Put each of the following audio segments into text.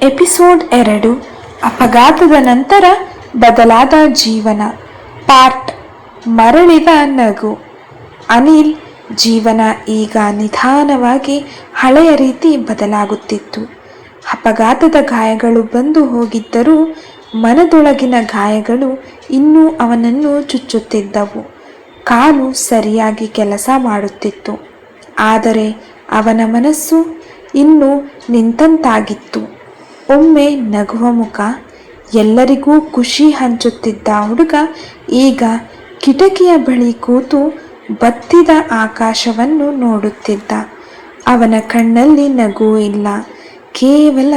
Episode 2 ಅಪಘಾತದ ನಂತರ ಬದಲಾದ ಜೀವನ ಪಾರ್ಟ್ ಮರಳಿದ ನಗು. ಅನಿಲ್ ಜೀವನ ಈಗ ನಿಧಾನವಾಗಿ ಹಳೆಯ ರೀತಿ ಬದಲಾಗುತ್ತಿತ್ತು. ಅಪಘಾತದ ಗಾಯಗಳು ಬಂದು ಹೋಗಿದ್ದರೂ ಮನದೊಳಗಿನ ಗಾಯಗಳು ಇನ್ನೂ ಅವನನ್ನು ಚುಚ್ಚುತ್ತಿದ್ದವು. ಕಾಲು ಸರಿಯಾಗಿ ಕೆಲಸ ಮಾಡುತ್ತಿತ್ತು, ಆದರೆ ಅವನ ಮನಸ್ಸು ಇನ್ನೂ ನಿಂತಂತಾಗಿತ್ತು. ಒಮ್ಮೆ ನಗುವ ಮುಖ, ಎಲ್ಲರಿಗೂ ಖುಷಿ ಹಂಚುತ್ತಿದ್ದ ಹುಡುಗ ಈಗ ಕಿಟಕಿಯ ಬಳಿ ಕೂತು ಬತ್ತಿದ ಆಕಾಶವನ್ನು ನೋಡುತ್ತಿದ್ದ. ಅವನ ಕಣ್ಣಲ್ಲಿ ನಗು ಇಲ್ಲ, ಕೇವಲ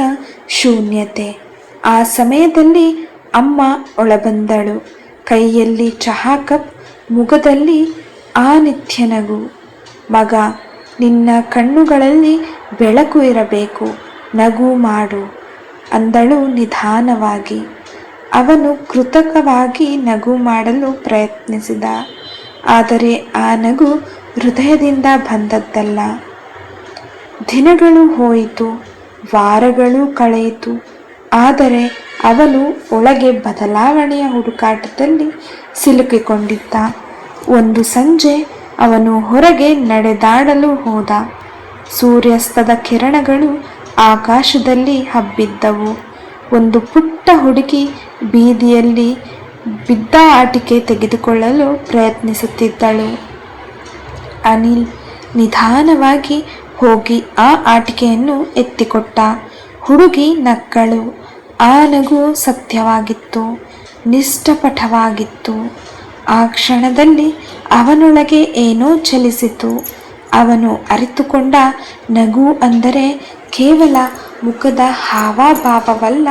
ಶೂನ್ಯತೆ. ಆ ಸಮಯದಲ್ಲಿ ಅಮ್ಮ ಒಳಬಂದಳು, ಕೈಯಲ್ಲಿ ಚಹಾ ಕಪ್, ಮುಖದಲ್ಲಿ ಆ ನಿತ್ಯ ನಗು. ಮಗ, ನಿನ್ನ ಕಣ್ಣುಗಳಲ್ಲಿ ಬೆಳಕು ಇರಬೇಕು, ನಗು ಮಾಡು ಅಂದಳು ನಿಧಾನವಾಗಿ. ಅವನು ಕೃತಕವಾಗಿ ನಗು ಮಾಡಲು ಪ್ರಯತ್ನಿಸಿದ, ಆದರೆ ಆ ನಗು ಹೃದಯದಿಂದ ಬಂದದ್ದಲ್ಲ. ದಿನಗಳು ಹೋಯಿತು, ವಾರಗಳು ಕಳೆಯಿತು, ಆದರೆ ಅವನು ಒಳಗೆ ಬದಲಾವಣೆಯ ಹುಡುಕಾಟದಲ್ಲಿ ಸಿಲುಕಿಕೊಂಡಿದ್ದ. ಒಂದು ಸಂಜೆ ಅವನು ಹೊರಗೆ ನಡೆದಾಡಲು ಹೋದ. ಸೂರ್ಯಾಸ್ತದ ಕಿರಣಗಳು ಆಕಾಶದಲ್ಲಿ ಹಬ್ಬಿದ್ದವು. ಒಂದು ಪುಟ್ಟ ಹುಡುಗಿ ಬೀದಿಯಲ್ಲಿ ಬಿದ್ದ ಆಟಿಕೆ ತೆಗೆದುಕೊಳ್ಳಲು ಪ್ರಯತ್ನಿಸುತ್ತಿದ್ದಳು. ಅನಿಲ್ ನಿಧಾನವಾಗಿ ಹೋಗಿ ಆ ಆಟಿಕೆಯನ್ನು ಎತ್ತಿಕೊಟ್ಟ. ಹುಡುಗಿ ನಕ್ಕಳು. ಆ ನಗು ಸತ್ಯವಾಗಿತ್ತು, ನಿಷ್ಠಪಟವಾಗಿತ್ತು. ಆ ಕ್ಷಣದಲ್ಲಿ ಅವನೊಳಗೆ ಏನೋ ಚಲಿಸಿತು. ಅವನು ಅರಿತುಕೊಂಡ, ನಗು ಅಂದರೆ ಕೇವಲ ಮುಖದ ಹಾವಭಾವವಲ್ಲ,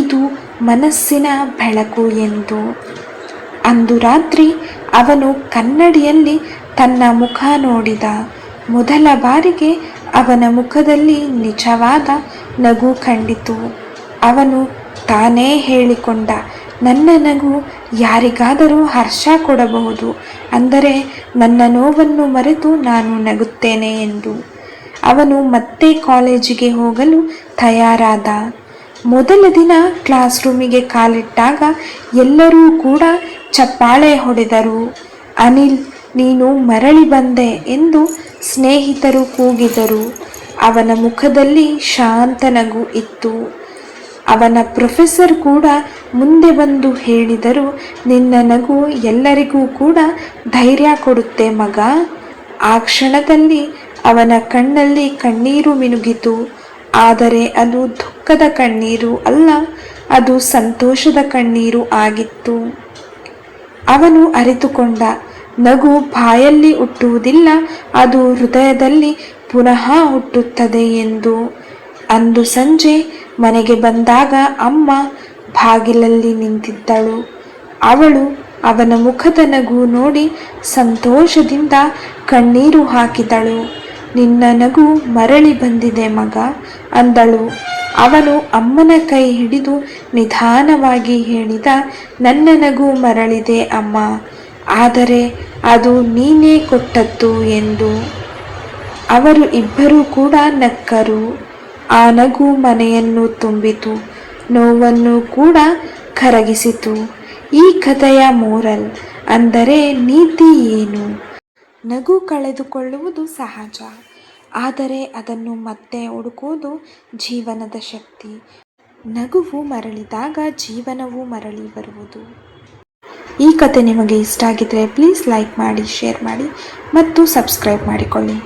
ಇದು ಮನಸ್ಸಿನ ಬೆಳಕು ಎಂದು. ಅಂದು ರಾತ್ರಿ ಅವನು ಕನ್ನಡಿಯಲ್ಲಿ ತನ್ನ ಮುಖ ನೋಡಿದ. ಮೊದಲ ಬಾರಿಗೆ ಅವನ ಮುಖದಲ್ಲಿ ನಿಜವಾದ ನಗು ಕಂಡಿತು. ಅವನು ತಾನೇ ಹೇಳಿಕೊಂಡ, ನನ್ನ ನಗು ಯಾರಿಗಾದರೂ ಹರ್ಷ ಕೊಡಬಹುದು, ಅಂದರೆ ನನ್ನ ನೋವನ್ನು ಮರೆತು ನಾನು ನಗುತ್ತೇನೆ ಎಂದು. ಅವನು ಮತ್ತೆ ಕಾಲೇಜಿಗೆ ಹೋಗಲು ತಯಾರಾದ. ಮೊದಲ ದಿನ ಕ್ಲಾಸ್ ರೂಮಿಗೆ ಕಾಲಿಟ್ಟಾಗ ಎಲ್ಲರೂ ಕೂಡ ಚಪ್ಪಾಳೆ ಹೊಡೆದರು. ಅನಿಲ್, ನೀನು ಮರಳಿ ಬಂದೆ ಎಂದು ಸ್ನೇಹಿತರು ಕೂಗಿದರು. ಅವನ ಮುಖದಲ್ಲಿ ಶಾಂತ ನಗು ಇತ್ತು. ಅವನ ಪ್ರೊಫೆಸರ್ ಕೂಡ ಮುಂದೆ ಬಂದು ಹೇಳಿದರು, ನಿನ್ನ ನಗು ಎಲ್ಲರಿಗೂ ಕೂಡ ಧೈರ್ಯ ಕೊಡುತ್ತೆ ಮಗ. ಆ ಕ್ಷಣದಲ್ಲಿ ಅವನ ಕಣ್ಣಲ್ಲಿ ಕಣ್ಣೀರು ಮಿನುಗಿತು, ಆದರೆ ಅದು ದುಃಖದ ಕಣ್ಣೀರು ಅಲ್ಲ, ಅದು ಸಂತೋಷದ ಕಣ್ಣೀರು ಆಗಿತ್ತು. ಅವನು ಅರಿತುಕೊಂಡ, ನಗು ಬಾಯಲ್ಲಿ ಹುಟ್ಟುವುದಿಲ್ಲ, ಅದು ಹೃದಯದಲ್ಲಿ ಪುನಃ ಹುಟ್ಟುತ್ತದೆ ಎಂದು. ಅಂದು ಸಂಜೆ ಮನೆಗೆ ಬಂದಾಗ ಅಮ್ಮ ಬಾಗಿಲಲ್ಲಿ ನಿಂತಿದ್ದಳು. ಅವಳು ಅವನ ಮುಖದ ನಗು ನೋಡಿ ಸಂತೋಷದಿಂದ ಕಣ್ಣೀರು ಹಾಕಿದಳು. ನಿನ್ನ ನಗು ಮರಳಿ ಬಂದಿದೆ ಮಗ ಅಂದಳು. ಅವನು ಅಮ್ಮನ ಕೈ ಹಿಡಿದು ನಿಧಾನವಾಗಿ ಹೇಳಿದ, ನನ್ನ ನಗು ಮರಳಿದೆ ಅಮ್ಮ, ಆದರೆ ಅದು ನೀನೇ ಕೊಟ್ಟದ್ದು ಎಂದು. ಅವರು ಇಬ್ಬರೂ ಕೂಡ ನಕ್ಕರು. ಆ ನಗು ಮನೆಯನ್ನು ತುಂಬಿತು, ನೋವನ್ನು ಕೂಡ ಕರಗಿಸಿತು. ಈ ಕಥೆಯ ಮೋರಲ್ ಅಂದರೆ ನೀತಿ ಏನು? ನಗು ಕಳೆದುಕೊಳ್ಳುವುದು ಸಹಜ, ಆದರೆ ಅದನ್ನು ಮತ್ತೆ ಹುಡುಕುವುದು ಜೀವನದ ಶಕ್ತಿ. ನಗುವು ಮರಳಿದಾಗ ಜೀವನವು ಮರಳಿ ಬರುವುದು. ಈ ಕತೆ ನಿಮಗೆ ಇಷ್ಟ ಆಗಿದ್ರೆ ಪ್ಲೀಸ್ ಲೈಕ್ ಮಾಡಿ, ಶೇರ್ ಮಾಡಿ ಮತ್ತು ಸಬ್ಸ್ಕ್ರೈಬ್ ಮಾಡಿಕೊಳ್ಳಿ.